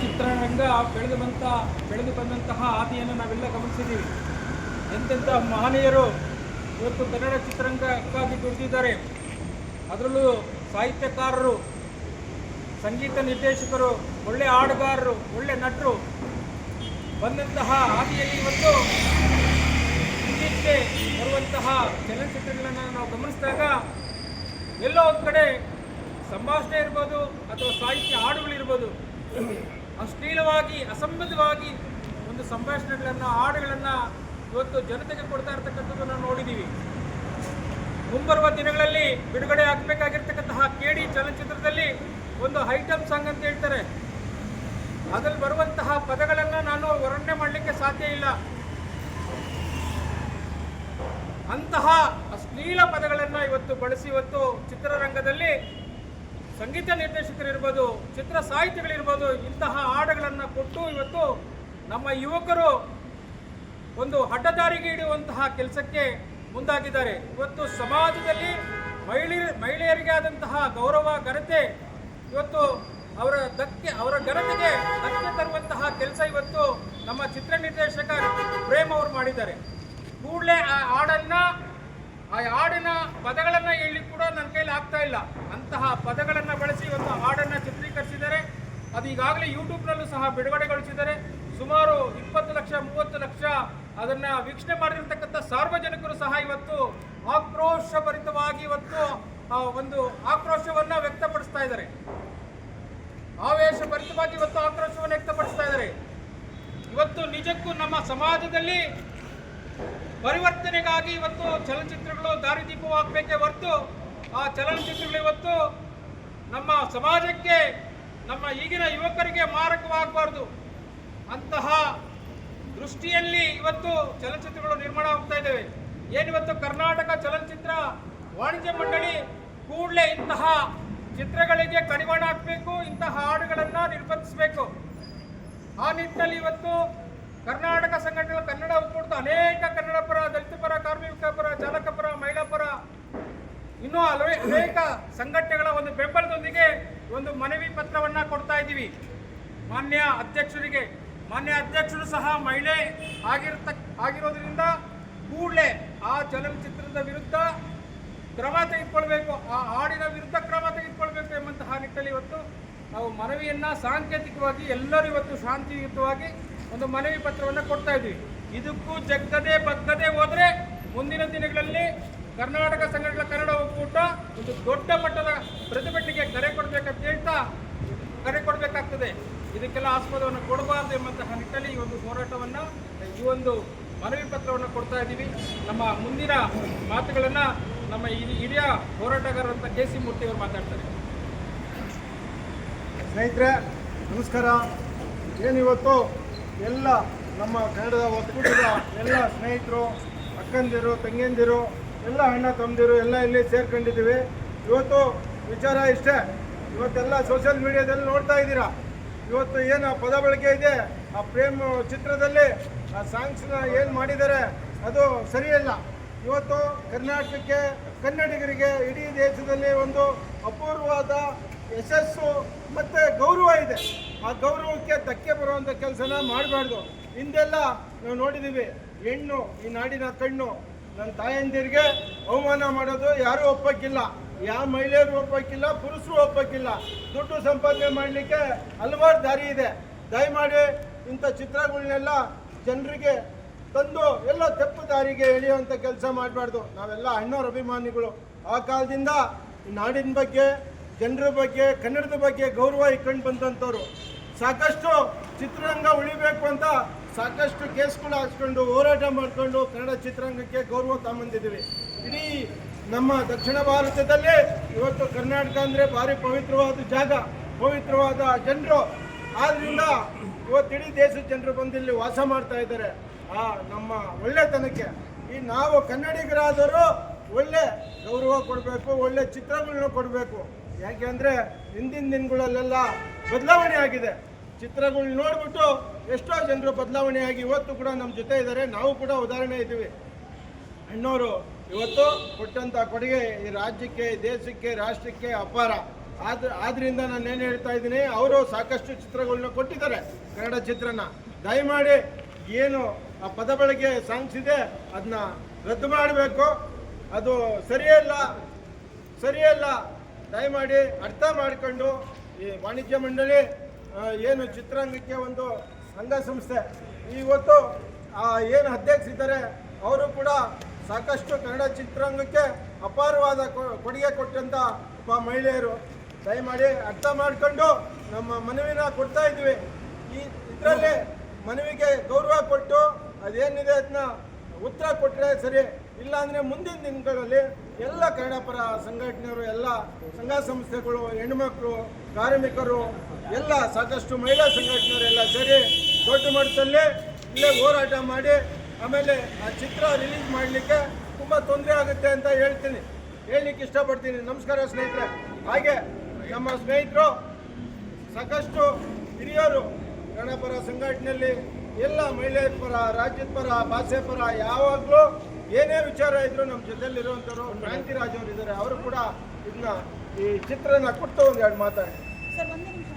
ಚಿತ್ರರಂಗ ಬೆಳೆದು ಬಂದಂತಹ ಹಾದಿಯನ್ನು ನಾವೆಲ್ಲ ಗಮನಿಸಿದ್ದೀವಿ. ಎಂತೆಂಥ ಮಹನೀಯರು ಇವತ್ತು ಕನ್ನಡ ಚಿತ್ರರಂಗಕ್ಕಾಗಿ ದುಡಿದಿದ್ದಾರೆ. ಅದರಲ್ಲೂ ಸಾಹಿತ್ಯಕಾರರು, ಸಂಗೀತ ನಿರ್ದೇಶಕರು, ಒಳ್ಳೆಯ ಹಾಡುಗಾರರು, ಒಳ್ಳೆ ನಟರು ಬಂದಂತಹ ಹಾದಿಯಲ್ಲಿ ಇವತ್ತು ಇತ್ತೀಚೆಗೆ ಬರುವಂತಹ ಚಲನಚಿತ್ರಗಳನ್ನು ನಾವು ಗಮನಿಸಿದಾಗ ಎಲ್ಲೋ ಒಂದು ಕಡೆ ಸಂಭಾಷಣೆ ಇರ್ಬೋದು ಅಥವಾ ಸಾಹಿತ್ಯ ಹಾಡುಗಳಿರ್ಬೋದು, ಅಶ್ಲೀಲವಾಗಿ ಅಸಂಬದ್ಧವಾಗಿ ಒಂದು ಸಂಭಾಷಣೆಗಳನ್ನು, ಹಾಡುಗಳನ್ನು ಇವತ್ತು ಜನತೆಗೆ ಕೊಡ್ತಾ ಇರ್ತಕ್ಕಂಥದ್ದು ನಾವು ನೋಡಿದ್ದೀವಿ. ಮುಂಬರುವ ದಿನಗಳಲ್ಲಿ ಬಿಡುಗಡೆ ಆಗಬೇಕಾಗಿರ್ತಕ್ಕಂತಹ ಕೇಡಿ ಚಲನಚಿತ್ರದಲ್ಲಿ ಒಂದು ಐಟಮ್ ಸಾಂಗ್ ಅಂತ ಹೇಳ್ತಾರೆ. ಅದರಲ್ಲಿ ಬರುವಂತಹ ಪದಗಳನ್ನು ನಾನು ವರ್ಣನೆ ಮಾಡಲಿಕ್ಕೆ ಸಾಧ್ಯ ಇಲ್ಲ. ಅಂತಹ ಅಶ್ಲೀಲ ಪದಗಳನ್ನು ಇವತ್ತು ಬಳಸಿ ಇವತ್ತು ಚಿತ್ರರಂಗದಲ್ಲಿ ಸಂಗೀತ ನಿರ್ದೇಶಕರಿರ್ಬೋದು, ಚಿತ್ರ ಸಾಹಿತಿಗಳಿರ್ಬೋದು, ಇಂತಹ ಹಾಡುಗಳನ್ನು ಕೊಟ್ಟು ಇವತ್ತು ನಮ್ಮ ಯುವಕರು ಒಂದು ಅಡ್ಡದಾರಿಗೆ ಹಿಡಿಯುವಂತಹ ಕೆಲಸಕ್ಕೆ ಮುಂದಾಗಿದ್ದಾರೆ. ಇವತ್ತು ಸಮಾಜದಲ್ಲಿ ಮಹಿಳೆಯರಿಗೆ ಆದಂತಹ ಗೌರವ, ಘನತೆ, ಇವತ್ತು ಅವರ ಘನತೆಗೆ ಧಕ್ಕೆ ತರುವಂತಹ ಕೆಲಸ ಇವತ್ತು ನಮ್ಮ ಚಿತ್ರ ನಿರ್ದೇಶಕ ಪ್ರೇಮ್ ಅವರು ಮಾಡಿದ್ದಾರೆ. ಕೂಡಲೇ ಆ ಹಾಡಿನ ಪದಗಳನ್ನು ಹೇಳಿ ಕೂಡ ನನ್ನ ಕೈಲಿ ಆಗ್ತಾ ಇಲ್ಲ. ಅಂತಹ ಪದಗಳನ್ನು ಬಳಸಿ ಇವತ್ತು ಹಾಡನ್ನು ಚಿತ್ರೀಕರಿಸಿದ್ದಾರೆ. ಅದು ಈಗಾಗಲೇ ಯೂಟ್ಯೂಬ್ನಲ್ಲೂ ಸಹ ಬಿಡುಗಡೆಗೊಳಿಸಿದ್ದಾರೆ. ಸುಮಾರು 20 ಲಕ್ಷ 30 ಲಕ್ಷ ಅದನ್ನು ವೀಕ್ಷಣೆ ಮಾಡಿರ್ತಕ್ಕಂಥ ಸಾರ್ವಜನಿಕರು ಸಹ ಇವತ್ತು ಆಕ್ರೋಶಭರಿತವಾಗಿ ಇವತ್ತು ಒಂದು ಆಕ್ರೋಶವನ್ನು ವ್ಯಕ್ತಪಡಿಸ್ತಾ ಇದ್ದಾರೆ. ಆವೇಶಭರಿತವಾಗಿ ಇವತ್ತು ಆಕ್ರೋಶವನ್ನು ವ್ಯಕ್ತಪಡಿಸ್ತಾ ಇದ್ದಾರೆ. ಇವತ್ತು ನಿಜಕ್ಕೂ ನಮ್ಮ ಸಮಾಜದಲ್ಲಿ ಪರಿವರ್ತನೆಗಾಗಿ ಇವತ್ತು ಚಲನಚಿತ್ರಗಳು ದಾರಿದೀಪವಾಗಬೇಕೇ ಹೊರತು ಆ ಚಲನಚಿತ್ರಗಳು ಇವತ್ತು ನಮ್ಮ ಸಮಾಜಕ್ಕೆ, ನಮ್ಮ ಈಗಿನ ಯುವಕರಿಗೆ ಮಾರಕವಾಗಬಾರ್ದು. ಅಂತಹ ದೃಷ್ಟಿಯಲ್ಲಿ ಇವತ್ತು ಚಲನಚಿತ್ರಗಳು ನಿರ್ಮಾಣ ಆಗ್ತಾ ಇದ್ದೇವೆ. ಏನಿವತ್ತು ಕರ್ನಾಟಕ ಚಲನಚಿತ್ರ ವಾಣಿಜ್ಯ ಮಂಡಳಿ ಕೂಡಲೇ ಇಂತಹ ಚಿತ್ರಗಳಿಗೆ ಕಡಿವಾಣ ಹಾಕಬೇಕು, ಇಂತಹ ಹಾಡುಗಳನ್ನು ನಿರ್ಬಂಧಿಸಬೇಕು. ಆ ನಿಟ್ಟಿನಲ್ಲಿ ಇವತ್ತು ಕರ್ನಾಟಕ ಸಂಘಟನೆಗಳು, ಕನ್ನಡ ಒಕ್ಕೂಟದ ಅನೇಕ ಕನ್ನಡ ಪರ, ದಲಿತ ಪರ, ಕಾರ್ಮಿಕ ಪರ, ಚಾಲಕ ಪರ, ಮಹಿಳಾ ಪರ, ಇನ್ನೂ ಅನೇಕ ಸಂಘಟನೆಗಳ ಒಂದು ಬೆಂಬಲದೊಂದಿಗೆ ಒಂದು ಮನವಿ ಪತ್ರವನ್ನು ಕೊಡ್ತಾ ಇದ್ದೀವಿ ಮಾನ್ಯ ಅಧ್ಯಕ್ಷರಿಗೆ. ಮಾನ್ಯ ಅಧ್ಯಕ್ಷರು ಸಹ ಮಹಿಳೆ ಆಗಿರೋದ್ರಿಂದ ಕೂಡಲೇ ಆ ಚಲನಚಿತ್ರದ ವಿರುದ್ಧ ಕ್ರಮ ತೆಗೆದುಕೊಳ್ಬೇಕು, ಆ ಹಾಡಿನ ವಿರುದ್ಧ ಕ್ರಮ ತೆಗೆದುಕೊಳ್ಬೇಕು ಎಂಬಂತಹ ನಿಟ್ಟಿನಲ್ಲಿ ಇವತ್ತು ನಾವು ಮನವಿಯನ್ನು ಸಾಂಕೇತಿಕವಾಗಿ ಎಲ್ಲರೂ ಇವತ್ತು ಶಾಂತಿಯುತವಾಗಿ ಒಂದು ಮನವಿ ಪತ್ರವನ್ನು ಕೊಡ್ತಾ ಇದ್ದೀವಿ. ಇದಕ್ಕೂ ಜಗ್ಗದೆ ಬಗ್ಗದೆ ಹೋದರೆ ಮುಂದಿನ ದಿನಗಳಲ್ಲಿ ಕರ್ನಾಟಕ ಸಂಘಟನೆಗಳ ಕನ್ನಡ ಒಕ್ಕೂಟ ಒಂದು ದೊಡ್ಡ ಮಟ್ಟದ ಪ್ರತಿಭಟನೆಗೆ ಕರೆ ಕೊಡಬೇಕಾಗ್ತದೆ. ಇದಕ್ಕೆಲ್ಲ ಆಸ್ಪದವನ್ನು ಕೊಡಬಾರ್ದು ಎಂಬಂತಹ ನಿಟ್ಟಿನಲ್ಲಿ ಈ ಒಂದು ಹೋರಾಟವನ್ನು, ಈ ಒಂದು ಮನವಿ ಪತ್ರವನ್ನು ಕೊಡ್ತಾ ಇದ್ದೀವಿ. ನಮ್ಮ ಮುಂದಿನ ಮಾತುಗಳನ್ನು ನಮ್ಮ ಹಿರಿಯ ಹೋರಾಟಗಾರರಂತ ಕೆ ಸಿ ಮೂರ್ತಿ ಅವರು ಮಾತಾಡ್ತಾರೆ. ಸ್ನೇಹಿತರೆ ನಮಸ್ಕಾರ. ಏನಿವತ್ತು ಎಲ್ಲ ನಮ್ಮ ಕನ್ನಡದ ಒಕ್ಕೂಟದ ಎಲ್ಲ ಸ್ನೇಹಿತರು, ಅಕ್ಕಂದಿರು, ತಂಗಿಯಂದಿರು, ಎಲ್ಲ ಅಣ್ಣ ತಮ್ಮದಿರು ಎಲ್ಲ ಇಲ್ಲಿ ಸೇರ್ಕೊಂಡಿದ್ದೀವಿ. ಇವತ್ತು ವಿಚಾರ ಇಷ್ಟೇ. ಇವತ್ತೆಲ್ಲ ಸೋಷಿಯಲ್ ಮೀಡಿಯಾದಲ್ಲಿ ನೋಡ್ತಾ ಇದ್ದೀರಾ. ಇವತ್ತು ಏನು ಪದ ಬಳಕೆ ಇದೆ, ಆ ಪ್ರೇಮ್ ಚಿತ್ರದಲ್ಲಿ ಆ ಸಾಂಗ್ಸ್ನ ಏನು ಮಾಡಿದ್ದಾರೆ ಅದು ಸರಿಯಲ್ಲ. ಇವತ್ತು ಕರ್ನಾಟಕಕ್ಕೆ, ಕನ್ನಡಿಗರಿಗೆ, ಇಡೀ ದೇಶದಲ್ಲಿ ಒಂದು ಅಪೂರ್ವವಾದ ಯಶಸ್ಸು ಮತ್ತು ಗೌರವ ಇದೆ. ಆ ಗೌರವಕ್ಕೆ ಧಕ್ಕೆ ಬರುವಂಥ ಕೆಲಸನ ಮಾಡಬಾರ್ದು. ಹಿಂದೆಲ್ಲ ನಾವು ನೋಡಿದ್ದೀವಿ, ಹೆಣ್ಣು ಈ ನಾಡಿನ ಕಣ್ಣು, ನನ್ನ ತಾಯಂದಿರಿಗೆ ಅವಮಾನ ಮಾಡೋದು ಯಾರೂ ಒಪ್ಪಕ್ಕಿಲ್ಲ, ಯಾವ ಮಹಿಳೆಯರು ಒಪ್ಪಕ್ಕಿಲ್ಲ, ಪುರುಷರು ಒಪ್ಪಕ್ಕಿಲ್ಲ. ದುಡ್ಡು ಸಂಪಾದನೆ ಮಾಡಲಿಕ್ಕೆ ಹಲವಾರು ದಾರಿ ಇದೆ. ದಯಮಾಡಿ ಇಂಥ ಚಿತ್ರಗಳನ್ನೆಲ್ಲ ಜನರಿಗೆ ತಂದು ಎಲ್ಲ ತಪ್ಪು ದಾರಿಗೆ ಎಳೆಯುವಂಥ ಕೆಲಸ ಮಾಡಬಾರ್ದು. ನಾವೆಲ್ಲ ಅಣ್ಣವ್ರ ಅಭಿಮಾನಿಗಳು. ಆ ಕಾಲದಿಂದ ನಾಡಿನ ಬಗ್ಗೆ, ಜನರ ಬಗ್ಗೆ, ಕನ್ನಡದ ಬಗ್ಗೆ ಗೌರವ ಇಟ್ಕೊಂಡು ಬಂದಂಥವ್ರು. ಸಾಕಷ್ಟು ಚಿತ್ರರಂಗ ಉಳಿಬೇಕು ಅಂತ ಸಾಕಷ್ಟು ಕೇಸ್ಗಳು ಹಾಕ್ಸ್ಕೊಂಡು ಹೋರಾಟ ಮಾಡಿಕೊಂಡು ಕನ್ನಡ ಚಿತ್ರರಂಗಕ್ಕೆ ಗೌರವ ತಗೊಂಬಂದಿದ್ದೀವಿ. ಇಡೀ ನಮ್ಮ ದಕ್ಷಿಣ ಭಾರತದಲ್ಲಿ ಇವತ್ತು ಕರ್ನಾಟಕ ಅಂದರೆ ಭಾರಿ ಪವಿತ್ರವಾದ ಜಾಗ, ಪವಿತ್ರವಾದ ಜನರು. ಆದ್ದರಿಂದ ಇವತ್ತು ಇಡೀ ದೇಶದ ಜನರು ಬಂದು ಇಲ್ಲಿ ವಾಸ ಮಾಡ್ತಾ ಇದ್ದಾರೆ. ಆ ನಮ್ಮ ಒಳ್ಳೆತನಕ್ಕೆ ಈ ನಾವು ಕನ್ನಡಿಗರಾದರೂ ಒಳ್ಳೆ ಗೌರವ ಕೊಡಬೇಕು, ಒಳ್ಳೆ ಚಿತ್ರಗಳನ್ನ ಕೊಡಬೇಕು. ಯಾಕೆಂದರೆ ಹಿಂದಿನ ದಿನಗಳಲ್ಲೆಲ್ಲ ಬದಲಾವಣೆ ಆಗಿದೆ. ಚಿತ್ರಗಳು ನೋಡಿಬಿಟ್ಟು ಎಷ್ಟೋ ಜನರು ಬದಲಾವಣೆ ಆಗಿ ಇವತ್ತು ಕೂಡ ನಮ್ಮ ಜೊತೆ ಇದ್ದಾರೆ. ನಾವು ಕೂಡ ಉದಾಹರಣೆ ಇದ್ದೀವಿ. ಅಣ್ಣವರು ಇವತ್ತು ಕೊಟ್ಟಂಥ ಕೊಡುಗೆ ಈ ರಾಜ್ಯಕ್ಕೆ, ದೇಶಕ್ಕೆ, ರಾಷ್ಟ್ರಕ್ಕೆ ಅಪಾರ. ಆದ್ರಿಂದ ನಾನು ಏನು ಹೇಳ್ತಾ ಇದ್ದೀನಿ, ಅವರು ಸಾಕಷ್ಟು ಚಿತ್ರಗಳನ್ನ ಕೊಟ್ಟಿದ್ದಾರೆ ಕನ್ನಡ ಚಿತ್ರನ. ದಯಮಾಡಿ ಏನು ಆ ಪದ ಬಳಕೆ ಸಾಂಗ್ಸ್ ಇದೆ ಅದನ್ನ ರದ್ದು ಮಾಡಬೇಕು. ಅದು ಸರಿಯಲ್ಲ. ದಯಮಾಡಿ ಅರ್ಥ ಮಾಡಿಕೊಂಡು ಈ ವಾಣಿಜ್ಯ ಮಂಡಳಿ ಏನು ಚಿತ್ರರಂಗಕ್ಕೆ ಒಂದು ಸಂಘ ಸಂಸ್ಥೆ ಇವತ್ತು ಏನು ಅಧ್ಯಕ್ಷರಿದ್ದಾರೆ ಅವರು ಕೂಡ ಸಾಕಷ್ಟು ಕನ್ನಡ ಚಿತ್ರರಂಗಕ್ಕೆ ಅಪಾರವಾದ ಕೊಡುಗೆ ಕೊಟ್ಟಂಥ ಒಬ್ಬ ಮಹಿಳೆಯರು. ದಯಮಾಡಿ ಅರ್ಥ ಮಾಡಿಕೊಂಡು ನಮ್ಮ ಮನವಿನ ಕೊಡ್ತಾ ಇದ್ವಿ. ಇದರಲ್ಲಿ ಮನವಿಗೆ ಗೌರವ ಕೊಟ್ಟು ಅದೇನಿದೆ ಅದನ್ನ ಉತ್ತರ ಕೊಟ್ಟರೆ ಸರಿ. ಇಲ್ಲಾಂದರೆ ಮುಂದಿನ ದಿನಗಳಲ್ಲಿ ಎಲ್ಲ ಕನ್ನಡ ಪರ ಸಂಘಟನೆಯವರು, ಎಲ್ಲ ಸಂಘ ಸಂಸ್ಥೆಗಳು, ಹೆಣ್ಣುಮಕ್ಕಳು, ಕಾರ್ಮಿಕರು, ಎಲ್ಲ ಸಾಕಷ್ಟು ಮಹಿಳಾ ಸಂಘಟನೆಯವರು ಎಲ್ಲ ಸೇರಿ ದೊಡ್ಡ ಮಟ್ಟದಲ್ಲಿ ಇಲ್ಲೇ ಹೋರಾಟ ಮಾಡಿ ಆಮೇಲೆ ಆ ಚಿತ್ರ ರಿಲೀಸ್ ಮಾಡಲಿಕ್ಕೆ ತುಂಬ ತೊಂದರೆ ಆಗುತ್ತೆ ಅಂತ ಹೇಳಲಿಕ್ಕೆ ಇಷ್ಟಪಡ್ತೀನಿ. ನಮಸ್ಕಾರ ಸ್ನೇಹಿತರೆ. ಹಾಗೆ ನಮ್ಮ ಸ್ನೇಹಿತರು ಸಾಕಷ್ಟು ಹಿರಿಯರು ಕನ್ನಡ ಪರ ಸಂಘಟನೆಯಲ್ಲಿ ಎಲ್ಲ ಮಹಿಳೆಯರ ಪರ, ರಾಜ್ಯದ ಪರ, ಭಾಷೆ ಪರ ಯಾವಾಗಲೂ ಏನೇ ವಿಚಾರ ಇದ್ರು ನಮ್ಮ ಜೊತೆಯಲ್ಲಿರುವಂಥವ್ರು ಕ್ರಾಂತಿರಾಜ್ ಅವರು ಇದ್ದಾರೆ. ಅವರು ಕೂಡ ಇದನ್ನ ಈ ಚಿತ್ರನ ಕೊಟ್ಟು ಒಂದೆರಡು ಮಾತಾಡಿ. ಸರ್, ಒಂದೇ ನಿಮಿಷ.